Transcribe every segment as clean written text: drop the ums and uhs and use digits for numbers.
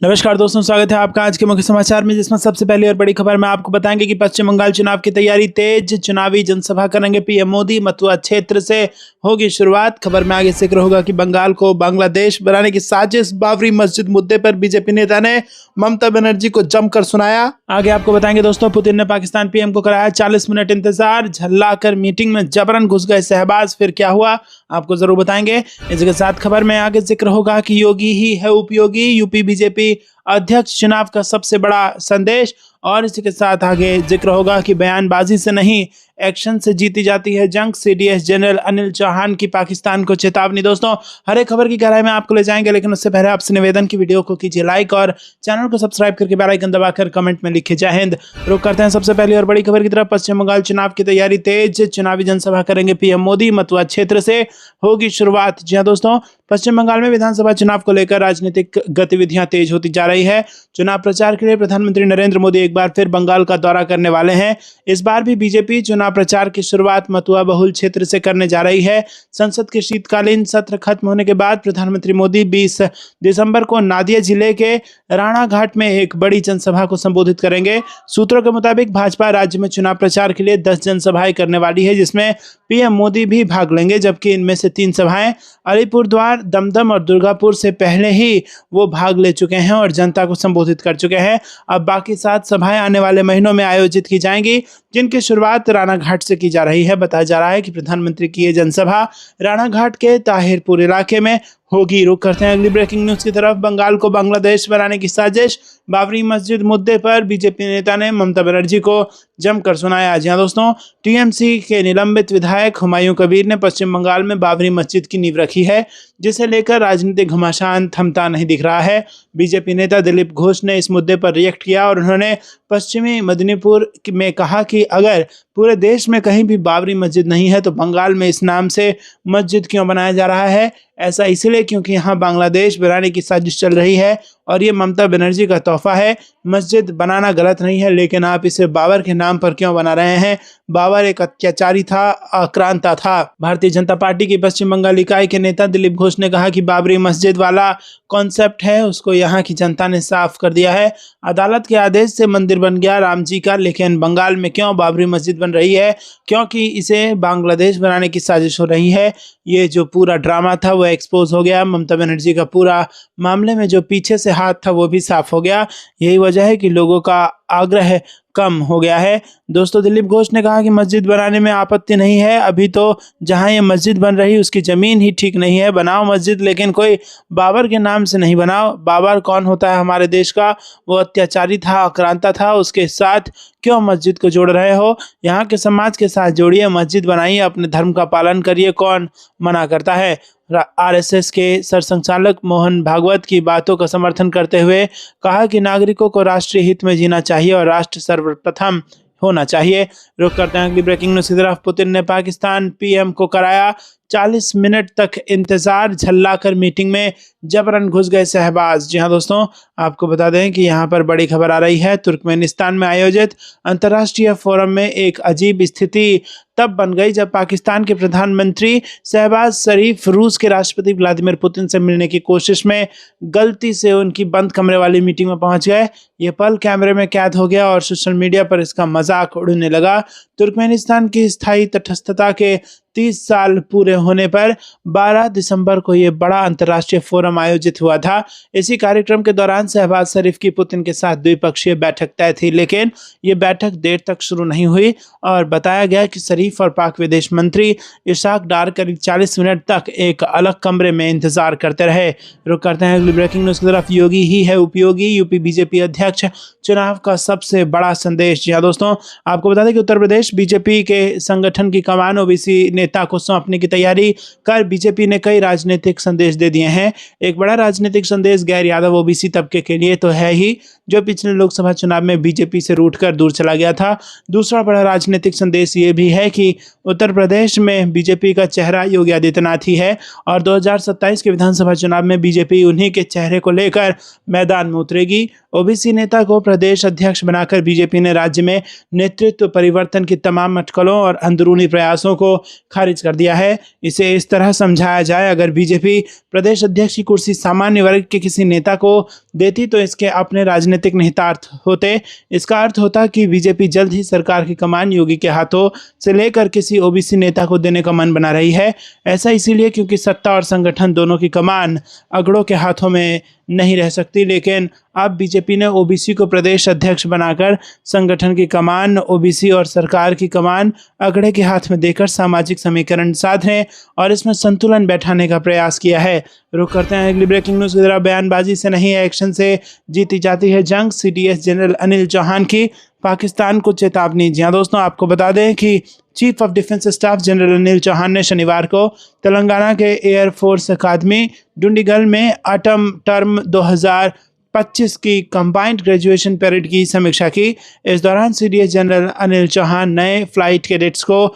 नमस्कार दोस्तों, स्वागत है आपका आज के मुख्य समाचार में, जिसमें सबसे पहली और बड़ी खबर में आपको बताएंगे कि पश्चिम बंगाल चुनाव की तैयारी तेज। चुनावी जनसभा करेंगे पीएम मोदी, मथुरा क्षेत्र से होगी शुरुआत। खबर में आगे जिक्र होगा कि बंगाल को बांग्लादेश बनाने की साजिश, बाबरी मस्जिद मुद्दे पर बीजेपी नेता ने ममता बनर्जी को जमकर सुनाया। आगे आपको बताएंगे दोस्तों, पुतिन ने पाकिस्तान पीएम को कराया 40 मिनट इंतजार, झल्लाकर मीटिंग में जबरन घुस गए शहबाज, फिर क्या हुआ आपको जरूर बताएंगे। इसके साथ खबर में आगे जिक्र होगा कि योगी ही है उपयोगी, यूपी बीजेपी अध्यक्ष चुनाव का सबसे बड़ा संदेश। और इसी के साथ आगे जिक्र होगा कि बयानबाजी से नहीं एक्शन से जीती जाती है जंग, सीडीएस जनरल अनिल चौहान की पाकिस्तान को चेतावनी। दोस्तों, हर एक खबर की गहराई में आपको ले जाएंगे, लेकिन उससे पहले आपसे निवेदन की वीडियो को कीजिए लाइक और चैनल को सब्सक्राइब करके बेल आइकन दबाकर कमेंट में लिखिए जय हिंद। रुक करते हैं सबसे पहली और बड़ी खबर की तरफ। पश्चिम बंगाल चुनाव की तैयारी तेज, चुनावी जनसभा करेंगे पीएम मोदी, मथुरा क्षेत्र से होगी शुरुआत। जी हां दोस्तों, पश्चिम बंगाल में विधानसभा चुनाव को लेकर राजनीतिक गतिविधियां तेज होती जा रही है। चुनाव प्रचार के लिए प्रधानमंत्री नरेंद्र मोदी एक बार फिर बंगाल का दौरा करने वाले हैं। इस बार भी बीजेपी चुनाव प्रचार की शुरुआत मथुरा बहुल क्षेत्र से करने जा रही है। संसद के शीतकालीन सत्र खत्म होने के बाद प्रधानमंत्री मोदी 20 दिसंबर को नादिया जिले के राणाघाट में एक बड़ी जनसभा को संबोधित करेंगे। सूत्रों के मुताबिक भाजपा राज्य में चुनाव प्रचार के लिए 10 जनसभाएं करने वाली है, जिसमें पीएम मोदी भी भाग लेंगे, जबकि इनमें से 3 सभाएं अलीपुरद्वार, दमदम और दुर्गापुर से पहले ही वो भाग ले चुके हैं और जनता को संबोधित कर चुके हैं। अब बाकी 7 सभाएं आने वाले महीनों में आयोजित की जाएंगी, जिनकी शुरुआत राणाघाट से की जा रही है। बताया जा रहा है कि प्रधानमंत्री की ये जनसभा राणाघाट के ताहिरपुर इलाके में होगी। रुक करते हैं अगली ब्रेकिंग न्यूज की तरफ। बंगाल को बांग्लादेश बनाने की साजिश, बाबरी मस्जिद मुद्दे पर बीजेपी नेता ने ममता बनर्जी को जमकर सुनाया। जी हां दोस्तों, टीएमसी के निलंबित विधायक हुमायूं कबीर ने पश्चिम बंगाल में बाबरी मस्जिद की नींव रखी है, जिसे लेकर राजनीतिक घमासान थमता नहीं दिख रहा है। बीजेपी नेता दिलीप घोष ने इस मुद्दे पर रिएक्ट किया और उन्होंने पश्चिमी मेदिनीपुर में कहा कि अगर पूरे देश में कहीं भी बाबरी मस्जिद नहीं है तो बंगाल में इस नाम से मस्जिद क्यों बनाया जा रहा है। ऐसा इसलिए क्योंकि यहाँ बांग्लादेश बनाने की साजिश चल रही है और ये ममता बनर्जी का तोहफा है। मस्जिद बनाना गलत नहीं है, लेकिन आप इसे बाबर के नाम पर क्यों बना रहे हैं। बाबर एक अत्याचारी था, आक्रांता था। भारतीय जनता पार्टी की पश्चिम बंगाल इकाई के नेता दिलीप घोष ने कहा कि बाबरी मस्जिद वाला कॉन्सेप्ट है, उसको यहाँ की जनता ने साफ कर दिया है। अदालत के आदेश से मंदिर बन गया राम जी का, लेकिन बंगाल में क्यों बाबरी मस्जिद बन रही है? क्योंकि इसे बांग्लादेश बनाने की साजिश हो रही है। ये जो पूरा ड्रामा था वो एक्सपोज हो गया। ममता बनर्जी का पूरा मामले में जो पीछे से हाथ था वो भी साफ हो गया। यही वजह है कि लोगों का आग्रह कम हो गया है। दोस्तों, दिलीप घोष ने कहा कि मस्जिद बनाने में आपत्ति नहीं है, अभी तो जहां ये मस्जिद बन रही उसकी ज़मीन ही ठीक नहीं है। बनाओ मस्जिद, लेकिन कोई बाबर के नाम से नहीं बनाओ। बाबर कौन होता है हमारे देश का? वो अत्याचारी था, आक्रांता था। उसके साथ क्यों मस्जिद को जोड़ रहे हो? यहाँ के समाज के साथ जोड़िए, मस्जिद बनाइए, अपने धर्म का पालन करिए। कौन मना करता है? आरएसएस के सरसंघचालक मोहन भागवत की बातों का समर्थन करते हुए कहा कि नागरिकों को राष्ट्रीय हित में जीना चाहिए और राष्ट्र सर्वप्रथम होना चाहिए। रुक करते हैं अगली ब्रेकिंग न्यूज की तरफ। पुतिन ने पाकिस्तान पीएम को कराया 40 मिनट तक इंतजार, झल्लाकर मीटिंग में जबरन घुस गए शहबाज। जी हां दोस्तों, आपको बता दें कि यहां पर बड़ी खबर आ रही है। तुर्कमेनिस्तान में आयोजित अंतर्राष्ट्रीय फोरम में एक अजीब स्थिति तब बन गई जब पाकिस्तान के प्रधानमंत्री शहबाज शरीफ रूस के राष्ट्रपति व्लादिमीर पुतिन से मिलने की कोशिश में गलती से उनकी बंद कमरे वाली मीटिंग में पहुंच गए। ये पल कैमरे में कैद हो गया और सोशल मीडिया पर इसका मजाक उड़ने लगा। तुर्कमेनिस्तान की स्थायी तटस्थता के 30 साल पूरे होने पर 12 दिसंबर को ये बड़ा अंतर्राष्ट्रीय फोरम आयोजित हुआ था। इसी कार्यक्रम के दौरान शहबाज शरीफ की पुतिन के साथ द्विपक्षीय बैठक तय थी, लेकिन ये बैठक देर तक शुरू नहीं हुई और बताया गया कि शरीफ और पाक विदेश मंत्री इशाक डार करीब 40 मिनट तक एक अलग कमरे में इंतजार करते रहे। रुक करते हैं अगली ब्रेकिंग न्यूज की तरफ। योगी ही है उपयोगी, यूपी बीजेपी अध्यक्ष चुनाव का सबसे बड़ा संदेश। जी हाँ दोस्तों, आपको बता दें कि उत्तर प्रदेश बीजेपी के संगठन की कमान ओबीसी नेता को सौंपने की तैयारी कर बीजेपी ने कई राजनीतिक संदेश दे दिए हैं। एक बड़ा राजनीतिक संदेश गैर यादव ओबीसी तबके के लिए तो है ही, जो पिछले लोकसभा चुनाव में बीजेपी से रूठकर दूर चला गया था। दूसरा बड़ा राजनीतिक संदेश ये भी है कि उत्तर प्रदेश में बीजेपी का चेहरा योगी आदित्यनाथ ही है और 2027 के विधानसभा चुनाव में बीजेपी उन्हीं के चेहरे को लेकर मैदान में उतरेगी। ओबीसी नेता को प्रदेश अध्यक्ष बनाकर बीजेपी ने राज्य में नेतृत्व परिवर्तन की तमाम अटकलों और अंदरूनी प्रयासों को खारिज कर दिया है। इसे इस तरह समझाया जाए, अगर बीजेपी प्रदेश अध्यक्ष की कुर्सी सामान्य वर्ग के किसी नेता को देती तो इसके अपने राजनीतिक निहितार्थ होते। इसका अर्थ होता कि बीजेपी जल्द ही सरकार की कमान योगी के हाथों से लेकर किसी ओबीसी नेता को देने का मन बना रही है। ऐसा इसीलिए क्योंकि सत्ता और संगठन दोनों की कमान अगड़ों के हाथों में नहीं रह सकती, लेकिन अब बीजेपी ने ओबीसी को प्रदेश अध्यक्ष बनाकर संगठन की कमान ओबीसी और सरकार की कमान अगड़े के हाथ में देकर सामाजिक समीकरण साधने और इसमें संतुलन बैठाने का प्रयास किया है। रुक करते हैं अगली ब्रेकिंग न्यूज की तरफ। बयानबाजी से नहीं एक्शन से जीती जाती है जंग, सीडीएस जनरल अनिल चौहान की पाकिस्तान को चेतावनी। जी हाँ दोस्तों, आपको बता दें कि chief of defence staff general Anil Chauhan ने शनिवार को तेलंगाना के एयरफोर्स अकादमी डुंडीगल में ऑटम टर्म 2025 की कंबाइंड ग्रेजुएशन परेड की समीक्षा की। इस दौरान सीडीएस जनरल अनिल चौहान नए फ्लाइट कैडेट्स को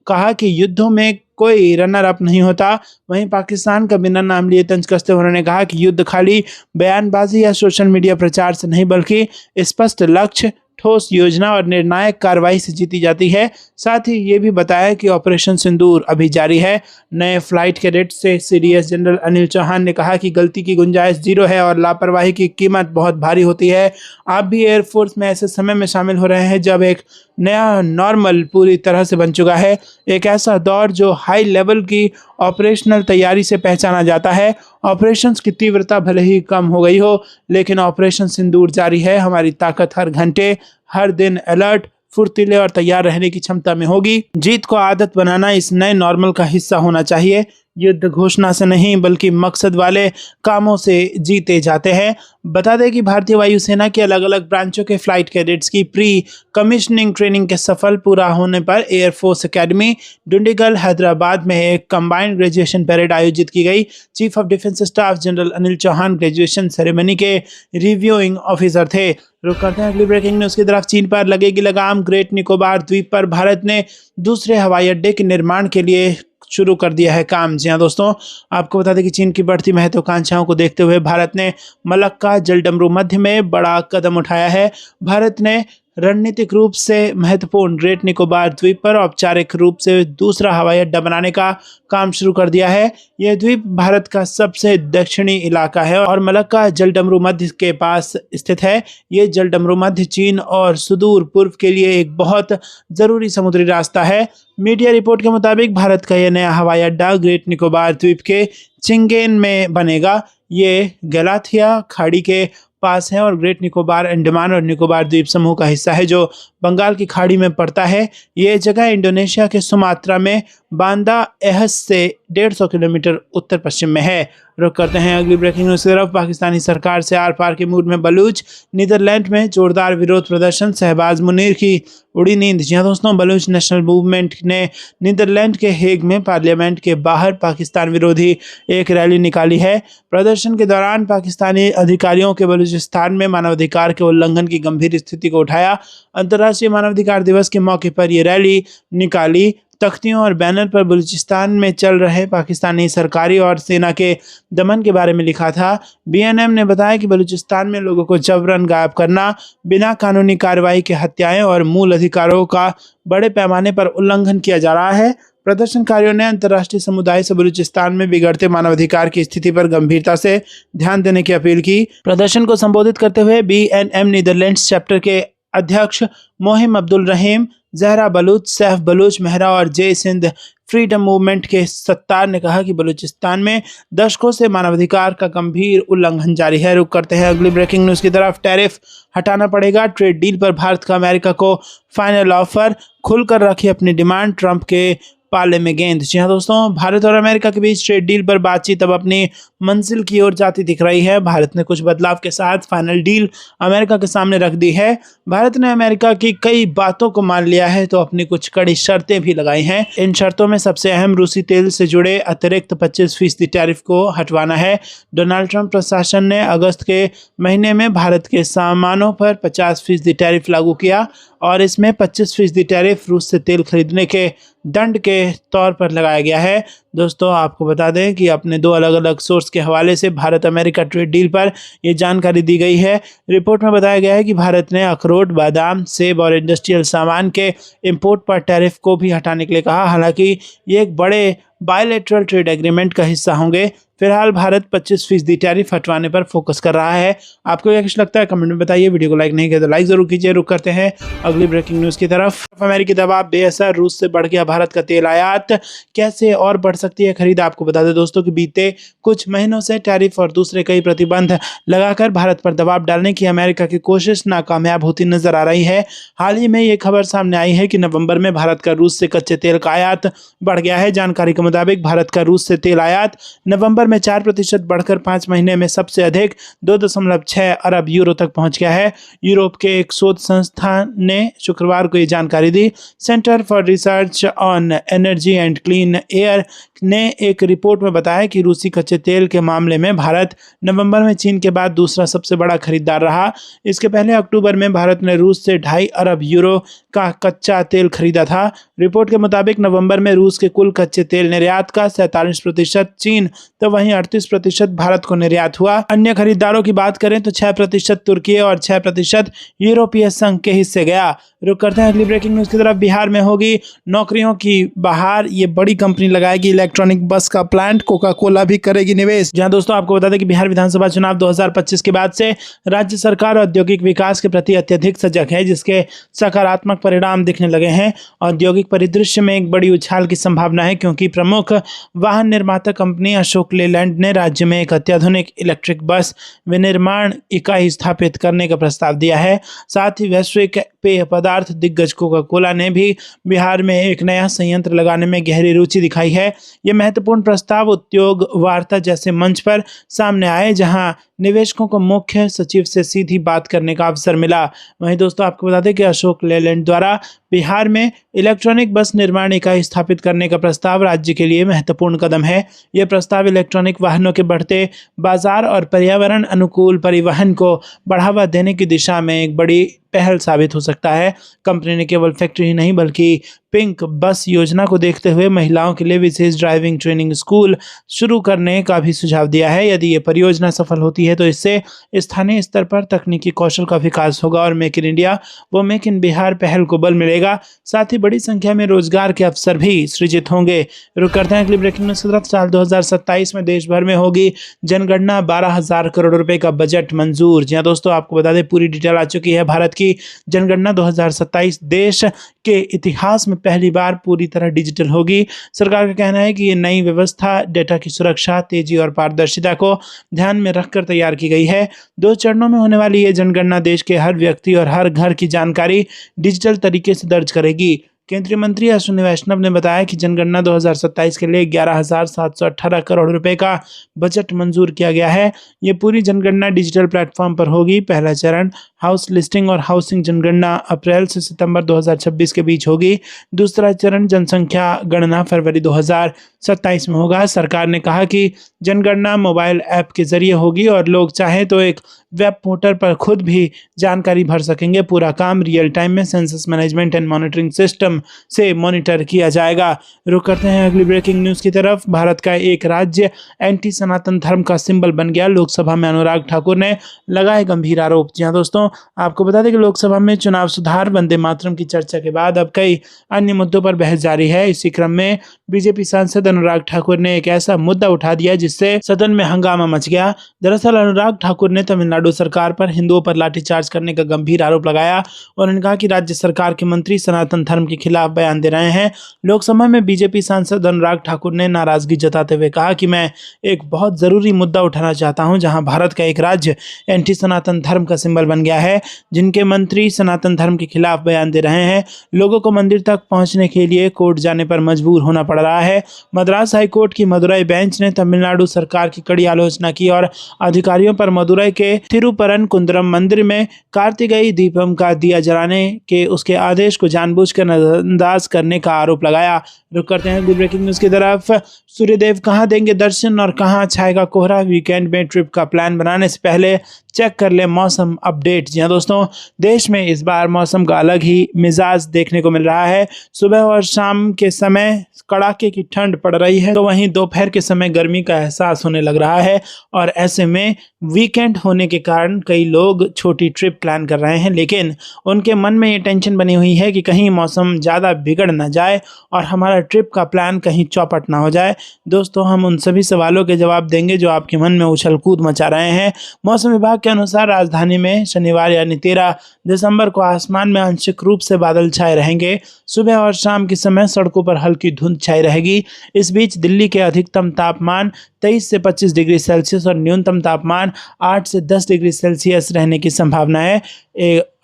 कहा कि युद्धों में कोई रनर अप नहीं होता। वहीं पाकिस्तान का बिना नाम लिए तंज कसते हुए उन्होंने कहा कि युद्ध खाली बयानबाजी या सोशल मीडिया प्रचार से नहीं बल्कि स्पष्ट लक्ष्य, ठोस योजना और निर्णायक कार्रवाई से जीती जाती है। साथ ही ये भी बताया कि ऑपरेशन सिंदूर अभी जारी है। नए फ्लाइट कैडेट से सीडीएस जनरल अनिल चौहान ने कहा कि गलती की गुंजाइश जीरो है और लापरवाही की कीमत बहुत भारी होती है। आप भी एयरफोर्स में ऐसे समय में शामिल हो रहे हैं जब एक नया नॉर्मल पूरी तरह से बन चुका है, एक ऐसा दौर जो हाई लेवल की ऑपरेशनल तैयारी से पहचाना जाता है। ऑपरेशंस की तीव्रता भले ही कम हो गई हो, लेकिन ऑपरेशन सिंदूर जारी है। हमारी ताकत हर घंटे, हर दिन अलर्ट, फुर्तीले और तैयार रहने की क्षमता में होगी। जीत को आदत बनाना इस नए नॉर्मल का हिस्सा होना चाहिए। युद्ध घोषणा से नहीं बल्कि मकसद वाले कामों से जीते जाते हैं। बता दें कि भारतीय वायुसेना के अलग अलग ब्रांचों के फ्लाइट कैडेट्स की प्री कमिश्निंग ट्रेनिंग के सफल पूरा होने पर एयरफोर्स एकेडमी डुंडीगल हैदराबाद में एक कंबाइंड ग्रेजुएशन परेड आयोजित की गई। Chief of defence staff general Anil Chauhan graduation ceremony के रिव्यूइंग ऑफिसर थे। रुक करते हैं अगली ब्रेकिंग न्यूज की तरफ। चीन पर लगेगी लगाम, ग्रेट निकोबार द्वीप पर भारत ने दूसरे हवाई अड्डे के निर्माण के लिए शुरू कर दिया है काम। जी हाँ दोस्तों, आपको बता दें कि चीन की बढ़ती महत्वाकांक्षाओं को देखते हुए भारत ने मलक्का जलडमरू मध्य में बड़ा कदम उठाया है। भारत ने रणनीतिक रूप से महत्वपूर्ण ग्रेट निकोबार द्वीप पर औपचारिक रूप से दूसरा हवाई अड्डा बनाने का काम शुरू कर दिया है। यह द्वीप भारत का सबसे दक्षिणी इलाका है और मलक्का जलडमरू मध्य के पास स्थित है। ये जलडमरू मध्य चीन और सुदूर पूर्व के लिए एक बहुत जरूरी समुद्री रास्ता है। मीडिया रिपोर्ट के मुताबिक भारत का यह नया हवाई अड्डा ग्रेट निकोबार द्वीप के चिंगेन में बनेगा। ये गलाथिया खाड़ी के पास है और ग्रेट निकोबार अंडमान और निकोबार द्वीप समूह का हिस्सा है जो बंगाल की खाड़ी में पड़ता है। ये जगह इंडोनेशिया के सुमात्रा में बांदा एहस से 150 किलोमीटर उत्तर पश्चिम में है। रुक करते हैं अगली ब्रेकिंग न्यूज की तरफ। पाकिस्तानी सरकार से आर पार के मूड में बलूच, नीदरलैंड में जोरदार विरोध प्रदर्शन, शहबाज मुनीर की उड़ी नींद। जी हाँ दोस्तों, बलूच नेशनल मूवमेंट ने नीदरलैंड के हेग में पार्लियामेंट के बाहर पाकिस्तान विरोधी एक रैली निकाली है। प्रदर्शन के दौरान पाकिस्तानी अधिकारियों के बलूचिस्तान में मानवाधिकार के उल्लंघन की गंभीर स्थिति को उठाया। अंतर्राष्ट्रीय मानवाधिकार दिवस के मौके पर यह रैली निकाली। तख्तियों और बैनर पर बलूचिस्तान में चल रहे पाकिस्तानी सरकारी और सेना के दमन के बारे में लिखा था। बीएनएम ने बताया कि बलूचिस्तान में लोगों को जबरन गायब करना, बिना कानूनी कार्रवाई के हत्याएं और मूल अधिकारों का बड़े पैमाने पर उल्लंघन किया जा रहा है। प्रदर्शनकारियों ने अंतर्राष्ट्रीय समुदाय से बलूचिस्तान में बिगड़ते मानवाधिकार की स्थिति पर गंभीरता से ध्यान देने की अपील की। प्रदर्शन को संबोधित करते हुए बीएनएम नीदरलैंड्स चैप्टर के अध्यक्ष मोहिम अब्दुल रहीम, जहरा बलूच, सैफ बलूच मेहरा और जय सिंध फ्रीडम मूवमेंट के सत्तार ने कहा कि बलूचिस्तान में दशकों से मानवाधिकार का गंभीर उल्लंघन जारी है। रुक करते हैं अगली ब्रेकिंग न्यूज की तरफ। टैरिफ हटाना पड़ेगा, ट्रेड डील पर भारत का अमेरिका को फाइनल ऑफर, खुलकर रखी अपनी डिमांड, ट्रंप के पाले में गेंद। जी हाँ दोस्तों, भारत और अमेरिका के बीच ट्रेड डील पर बातचीत अब अपनी मंजिल की ओर जाती दिख रही है। भारत ने कुछ बदलाव के साथ फाइनल डील अमेरिका के सामने रख दी है। भारत ने अमेरिका की कई बातों को मान लिया है तो अपनी कुछ कड़ी शर्तें भी लगाई हैं। इन शर्तों में सबसे अहम रूसी तेल से जुड़े अतिरिक्त 25% टैरिफ को हटवाना है। डोनाल्ड ट्रंप प्रशासन ने अगस्त के महीने में भारत के सामानों पर 50% टैरिफ लागू किया और इसमें 25% टैरिफ रूस से तेल खरीदने के दंड के तौर पर लगाया गया है। दोस्तों, आपको बता दें कि अपने दो अलग अलग सोर्स के हवाले से भारत अमेरिका ट्रेड डील पर यह जानकारी दी गई है। रिपोर्ट में बताया गया है कि भारत ने अखरोट, बादाम, सेब और इंडस्ट्रियल सामान के इंपोर्ट पर टैरिफ को भी हटाने के लिए कहा। हालांकि ये एक बड़े बायलैटरल ट्रेड एग्रीमेंट का हिस्सा होंगे फिलहाल भारत 25% टैरिफ हटवाने पर फोकस कर रहा है। आपको क्या कुछ लगता है कमेंट में बताइए। वीडियो को लाइक नहीं किया तो लाइक जरूर कीजिए। रुक करते हैं अगली ब्रेकिंग न्यूज की तरफ। अमेरिकी दबाव बेअसर, रूस से बढ़ गया भारत का तेल आयात, कैसे और बढ़ सकती है खरीद। आपको बता दें दोस्तों कि बीते कुछ महीनों से टैरिफ और दूसरे कई प्रतिबंध लगाकर भारत पर दबाव डालने की अमेरिका की कोशिश नाकामयाब होती नजर आ रही है। हाल ही में ये खबर सामने आई है कि नवंबर में भारत का रूस से कच्चे तेल का आयात बढ़ गया है। जानकारी के मुताबिक भारत का रूस से तेल आयात नवंबर में 4% बढ़कर 5 महीने में सबसे अधिक 2.6 अरब यूरो तक पहुंच गया है। यूरोप के एक शोध संस्थान ने शुक्रवार को ये जानकारी दी। Centre for research on energy and clean air ने एक रिपोर्ट में बताया कि रूसी कच्चे तेल के मामले में भारत नवंबर में चीन के बाद दूसरा सबसे बड़ा खरीदार रहा। इसके पहले अक्टूबर में भारत ने रूस से 2.5 अरब यूरो का कच्चा तेल खरीदा था। रिपोर्ट के मुताबिक नवंबर में रूस के कुल कच्चे तेल निर्यात का 47% चीन तो वहीं 38% भारत को निर्यात हुआ। अन्य खरीदारों की बात करें तो 6% तुर्की और 6% यूरोपीय संघ के हिस्से गया। रुक करते हैं अगली ब्रेकिंग न्यूज की तरफ। बिहार में होगी नौकरियों की बहार, ये बड़ी कंपनी लगाएगी इलेक्ट्रॉनिक बस का प्लांट, कोका कोला भी करेगी निवेश। जहां दोस्तों आपको बता दें कि बिहार विधानसभा चुनाव 2025 के बाद से राज्य सरकार औद्योगिक विकास के प्रति अत्यधिक सजग है, जिसके सकारात्मक परिणाम दिखने लगे हैं। औद्योगिक परिदृश्य में एक बड़ी उछाल की संभावना है, क्योंकि प्रमुख वाहन निर्माता कंपनी अशोक लेलैंड ने राज्य में एक अत्याधुनिक इलेक्ट्रिक बस विनिर्माण इकाई स्थापित करने का प्रस्ताव दिया है। साथ ही वैश्विक पेय पदार्थ दिग्गज कोका कोला ने भी बिहार में एक नया संयंत्र लगाने में गहरी रुचि दिखाई है। यह महत्वपूर्ण प्रस्ताव उद्योग वार्ता जैसे मंच पर सामने आए, जहां निवेशकों को मुख्य सचिव से सीधी बात करने का अवसर मिला। वहीं दोस्तों आपको बता दें कि अशोक लेलैंड द्वारा बिहार में इलेक्ट्रॉनिक बस निर्माण इकाई स्थापित करने का प्रस्ताव राज्य के लिए महत्वपूर्ण कदम है। यह प्रस्ताव इलेक्ट्रॉनिक वाहनों के बढ़ते बाजार और पर्यावरण अनुकूल परिवहन को बढ़ावा देने की दिशा में एक बड़ी पहल साबित हो सकता है। कंपनी ने केवल फैक्ट्री ही नहीं बल्कि पिंक बस योजना को देखते हुए महिलाओं के लिए विशेष ड्राइविंग ट्रेनिंग स्कूल शुरू करने का भी सुझाव दिया है। यदि ये परियोजना सफल होती है तो इससे स्थानीय स्तर पर तकनीकी कौशल का विकास होगा और मेक इन इंडिया व मेक इन बिहार पहल को बल मिलेगा। साथ ही बड़ी संख्या में रोजगार के अवसर भी सृजित होंगे। रुक करते हैं अगली ब्रेकिंग न्यूज की तरफ। साल 2027 में देश भर में होगी जनगणना, 12,000 करोड़ रुपए का बजट मंजूर। जी हाँ दोस्तों आपको बता दें पूरी डिटेल आ चुकी है। भारत की जनगणना 2027 देश के इतिहास में पहली बार पूरी तरह डिजिटल होगी। सरकार का कहना है कि ये नई व्यवस्था डेटा की सुरक्षा, तेजी और पारदर्शिता को ध्यान में रखकर तैयार की गई है। 2 चरणों में होने वाली ये जनगणना देश के हर व्यक्ति और हर घर की जानकारी डिजिटल तरीके से दर्ज करेगी। केंद्रीय मंत्री अश्विनी वैष्णव ने बताया कि जनगणना 2027 के लिए 11,718 करोड़ रुपए का बजट मंजूर किया गया है। ये पूरी जनगणना डिजिटल प्लेटफॉर्म पर होगी। पहला चरण हाउस लिस्टिंग और हाउसिंग जनगणना अप्रैल से सितंबर 2026 के बीच होगी। दूसरा चरण जनसंख्या गणना फरवरी 2027 में होगा। सरकार ने कहा कि जनगणना मोबाइल ऐप के जरिए होगी और लोग चाहें तो एक वेब पोर्टल पर खुद भी जानकारी भर सकेंगे। पूरा काम रियल टाइम में census management and monitoring system से मॉनिटर किया जाएगा। रुक करते हैं अगली ब्रेकिंग न्यूज की तरफ। भारत का एक राज्य एंटी सनातन धर्म का सिंबल बन गया, लोकसभा में अनुराग ठाकुर ने लगाए गंभीर आरोप। जी हाँ दोस्तों आपको बता दें कि लोकसभा में चुनाव सुधार, वंदे मातरम की चर्चा के बाद अब कई अन्य मुद्दों पर बहस जारी है। इसी क्रम में बीजेपी सांसद अनुराग ठाकुर ने एक ऐसा मुद्दा उठा दिया जिससे सदन में हंगामा मच गया। दरअसल अनुराग ठाकुर ने तमिलनाडु सरकार पर हिंदुओं पर लाठीचार्ज करने का गंभीर आरोप लगाया और उन्होंने कहा कि राज्य सरकार के मंत्री सनातन धर्म के खिलाफ बयान दे रहे हैं। लोकसभा में बीजेपी सांसद अनुराग ठाकुर ने नाराजगी जताते हुए कहा कि मैं एक बहुत जरूरी मुद्दा उठाना चाहता हूं, जहां भारत का एक राज्य एंटी सनातन धर्म का सिंबल बन गया है, जिनके मंत्री सनातन धर्म के खिलाफ बयान दे रहे हैं। लोगों को मंदिर तक पहुंचने के लिए कोर्ट जाने पर मजबूर होना पड़ रहा है। मद्रास हाईकोर्ट की मदुरई बेंच ने तमिलनाडु सरकार की कड़ी आलोचना की और अधिकारियों पर मदुरई के तिरुपरन कुंद्रम मंदिर में कार्तिकेय दीपम का दिया जलाने के उसके आदेश को जानबूझकर नजरअंदाज करने का आरोप लगाया। रुक करते हैं ब्रेकिंग न्यूज की तरफ। सूर्यदेव कहां देंगे दर्शन और कहां छाएगा कोहरा। वीकेंड में ट्रिप का प्लान बनाने से पहले चेक कर ले मौसम अपडेट। जी हाँ दोस्तों, देश में इस बार मौसम का अलग ही मिजाज देखने को मिल रहा है। सुबह और शाम के समय कड़ाके की ठंड पड़ रही है, तो वहीं दोपहर के समय गर्मी का एहसास होने लग रहा है। और ऐसे में वीकेंड होने के कारण कई लोग छोटी ट्रिप प्लान कर रहे हैं, लेकिन उनके मन में ये टेंशन बनी हुई है कि कहीं मौसम ज़्यादा बिगड़ ना जाए और हमारा ट्रिप का प्लान कहीं चौपट ना हो जाए। दोस्तों, हम उन सभी सवालों के जवाब देंगे जो आपके मन में उछल कूद मचा रहे हैं। मौसम विभाग के अनुसार राजधानी में शनिवार यानी 13 दिसंबर को आसमान में आंशिक रूप से बादल छाए रहेंगे। सुबह और शाम के समय सड़कों पर हल्की धुंध छाई रहेगी। इस बीच दिल्ली के अधिकतम तापमान 23 से 25 डिग्री सेल्सियस और न्यूनतम तापमान 8 से 10 डिग्री सेल्सियस रहने की संभावना है।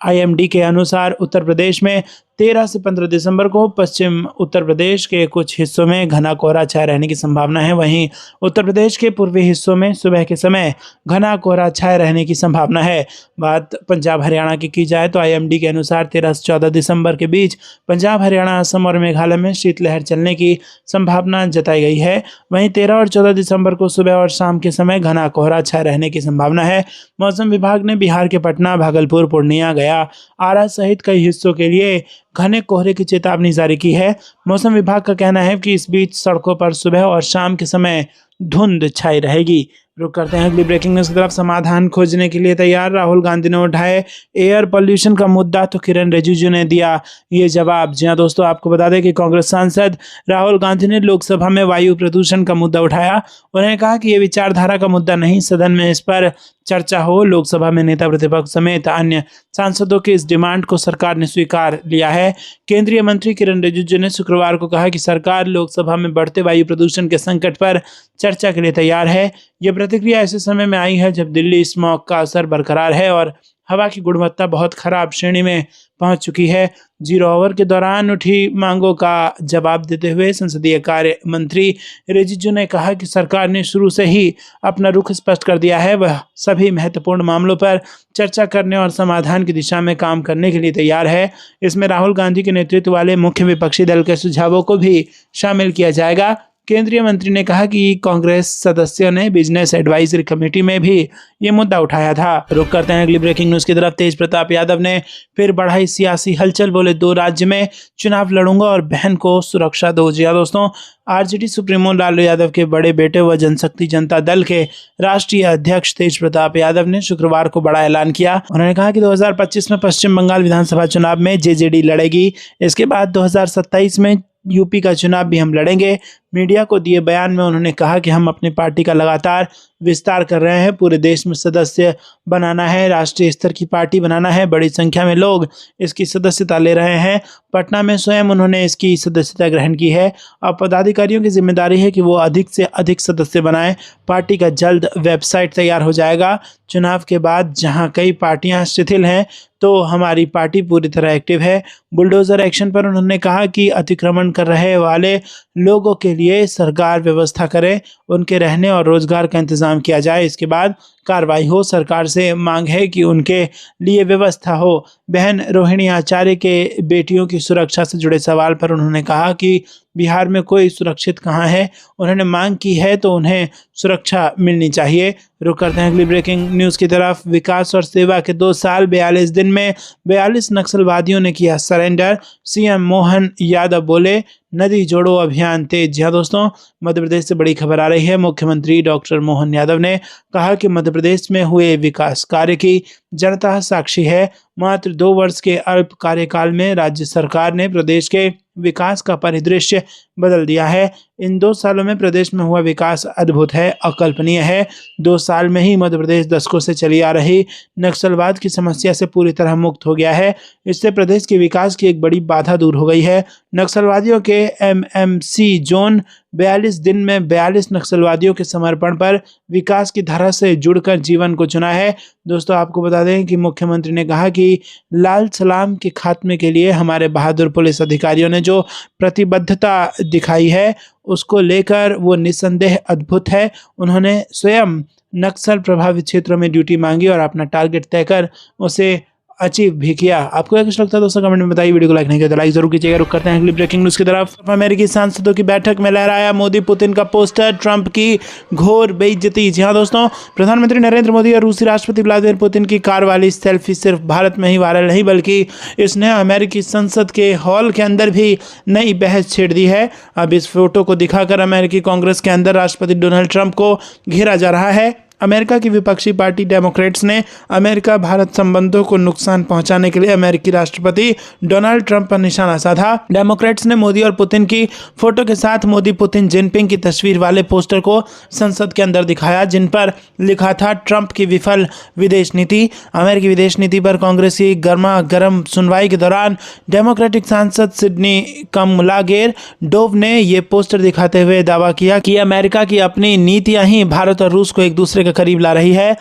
IMD के अनुसार उत्तर प्रदेश में 13 से 15 दिसंबर को पश्चिम उत्तर प्रदेश के कुछ हिस्सों में घना कोहरा छाए रहने की संभावना है। वहीं उत्तर प्रदेश के पूर्वी हिस्सों में सुबह के समय घना कोहरा छाए रहने की संभावना है। बात पंजाब हरियाणा की जाए तो IMD के अनुसार 13 से 14 दिसंबर के बीच पंजाब हरियाणा असम और मेघालय में शीतलहर चलने की संभावना जताई गई है। वहीं 13 और 14 दिसंबर को सुबह और शाम के समय घना कोहरा छाए रहने की संभावना है। मौसम विभाग ने बिहार के पटना, भागलपुर, पूर्णिया, गया, आरा सहित कई हिस्सों के लिए घने कोहरे की चेतावनी जारी की है। मौसम विभाग का कहना है कि इस बीच सड़कों पर सुबह और शाम के समय धुंध छाई रहेगी। रुक करते हैं अगली ब्रेकिंग न्यूज की तरफ। समाधान खोजने के लिए तैयार राहुल गांधी ने उठाए एयर पोल्यूशन का मुद्दा, तो किरण रिजिजू ने दिया ये जवाब। जी हाँ दोस्तों, आपको बता दें कि कांग्रेस सांसद राहुल गांधी ने लोकसभा में वायु प्रदूषण का मुद्दा उठाया। उन्होंने कहा कि ये विचारधारा का मुद्दा नहीं, सदन में इस पर चर्चा हो। लोकसभा में नेता प्रतिपक्ष समेत अन्य सांसदों की इस डिमांड को सरकार ने स्वीकार लिया है। केंद्रीय मंत्री किरण रिजिजू ने शुक्रवार को कहा कि सरकार लोकसभा में बढ़ते वायु प्रदूषण के संकट पर चर्चा के लिए तैयार है। यह प्रतिक्रिया ऐसे समय में आई है जब दिल्ली स्मॉग का असर बरकरार है और हवा की गुणवत्ता बहुत खराब श्रेणी में पहुंच चुकी है। जीरो आवर के दौरान उठी मांगों का जवाब देते हुए संसदीय कार्य मंत्री रिजिजू ने कहा कि सरकार ने शुरू से ही अपना रुख स्पष्ट कर दिया है। वह सभी महत्वपूर्ण मामलों पर चर्चा करने और समाधान की दिशा में काम करने के लिए तैयार है। इसमें राहुल गांधी के नेतृत्व वाले मुख्य विपक्षी दल के सुझावों को भी शामिल किया जाएगा। केंद्रीय मंत्री ने कहा कि कांग्रेस सदस्यों ने बिजनेस एडवाइजरी कमेटी में भी ये मुद्दा उठाया था। रुक करते हैं अगली ब्रेकिंग न्यूज की तरफ। तेज प्रताप यादव ने फिर बढ़ाई सियासी हलचल, बोले 2 राज्य में चुनाव लड़ूंगा और बहन को सुरक्षा दो। जी दोस्तों, RJD सुप्रीमो लालू यादव के बड़े बेटे व जनशक्ति जनता दल के राष्ट्रीय अध्यक्ष तेज प्रताप यादव ने शुक्रवार को बड़ा ऐलान किया। उन्होंने कहा कि 2025 में पश्चिम बंगाल विधानसभा चुनाव में JJD लड़ेगी। इसके बाद 2027 में यूपी का चुनाव भी हम लड़ेंगे। मीडिया को दिए बयान में उन्होंने कहा कि हम अपनी पार्टी का लगातार विस्तार कर रहे हैं, पूरे देश में सदस्य बनाना है, राष्ट्रीय स्तर की पार्टी बनाना है। बड़ी संख्या में लोग इसकी सदस्यता ले रहे हैं। पटना में स्वयं उन्होंने इसकी सदस्यता ग्रहण की है। अब पदाधिकारियों की जिम्मेदारी है कि वो अधिक से अधिक सदस्य बनाएं। पार्टी का जल्द वेबसाइट तैयार हो जाएगा। चुनाव के बाद जहां कई पार्टियां शिथिल हैं, तो हमारी पार्टी पूरी तरह एक्टिव है। बुलडोजर एक्शन पर उन्होंने कहा कि अतिक्रमण कर रहे वाले लोगों के लिए सरकार व्यवस्था करे, उनके रहने और रोजगार का इंतजाम किया जाए, इसके बाद कार्रवाई हो। सरकार से मांग है कि उनके लिए व्यवस्था हो। बहन रोहिणी आचार्य के बेटियों की सुरक्षा से जुड़े सवाल पर उन्होंने कहा कि बिहार में कोई सुरक्षित कहाँ है। उन्होंने मांग की है तो उन्हें सुरक्षा मिलनी चाहिए। रुक करते हैं अगली ब्रेकिंग न्यूज़ की तरफ। विकास और सेवा के 2 साल 42 दिन में 42 नक्सलवादियों ने किया सरेंडर। CM मोहन यादव बोले नदी जोड़ो अभियान तेज। जी हाँ दोस्तों, मध्य प्रदेश से बड़ी खबर आ रही है। मुख्यमंत्री डॉक्टर मोहन यादव ने कहा कि मध्य प्रदेश में हुए विकास कार्य की जनता साक्षी है। मात्र 2 वर्ष के अल्प कार्यकाल में राज्य सरकार ने प्रदेश के विकास का परिदृश्य बदल दिया है। इन 2 सालों में प्रदेश में हुआ विकास अद्भुत है, अकल्पनीय है। 2 साल में ही मध्य प्रदेश दशकों से चली आ रही नक्सलवाद की समस्या से पूरी तरह मुक्त हो गया है। इससे प्रदेश के विकास की एक बड़ी बाधा दूर हो गई है। नक्सलवादियों के MMC जोन 42 दिन में 42 नक्सलवादियों के समर्पण पर विकास की धारा से जुड़कर जीवन को चुना है। दोस्तों, आपको बता दें कि मुख्यमंत्री ने कहा कि लाल सलाम के खात्मे के लिए हमारे बहादुर पुलिस अधिकारियों ने जो प्रतिबद्धता दिखाई है, उसको लेकर वो निस्संदेह अद्भुत है। उन्होंने स्वयं नक्सल प्रभावित क्षेत्रों में ड्यूटी मांगी और अपना टारगेट तय कर उसे अचीव भी किया। आपको क्या कुछ लगता है दोस्तों, कमेंट में बताइए। वीडियो को लाइक नहीं किया तो लाइक जरूर कीजिएगा। रुक करते हैं अगली ब्रेकिंग न्यूज की तरफ। अमेरिकी सांसदों की बैठक में लहराया मोदी पुतिन का पोस्टर, ट्रंप की घोर बेइज्जती। जी हाँ दोस्तों, प्रधानमंत्री नरेंद्र मोदी और रूसी राष्ट्रपति व्लादिमीर पुतिन की कार वाली सेल्फी सिर्फ भारत में ही वायरल नहीं, बल्कि इसने अमेरिकी संसद के हॉल के अंदर भी नई बहस छेड़ दी है। अब इस फोटो को दिखाकर अमेरिकी कांग्रेस के अंदर राष्ट्रपति डोनाल्ड ट्रंप को घेरा जा रहा है। अमेरिका की विपक्षी पार्टी डेमोक्रेट्स ने अमेरिका भारत संबंधों को नुकसान पहुंचाने के लिए अमेरिकी राष्ट्रपति डोनाल्ड ट्रंप पर निशाना साधा। डेमोक्रेट्स ने मोदी और पुतिन की फोटो के साथ मोदी पुतिन जिनपिंग की तस्वीर वाले पोस्टर को संसद के अंदर दिखाया, जिन पर लिखा था ट्रंप की विफल विदेश नीति। अमेरिकी विदेश नीति पर कांग्रेस की गर्मा गर्म सुनवाई के दौरान डेमोक्रेटिक सांसद सिडनी कमलागेर डोव ने ये पोस्टर दिखाते हुए दावा किया कि अमेरिका की अपनी नीतियां ही भारत और रूस को एक दूसरे के करीब ला रही है।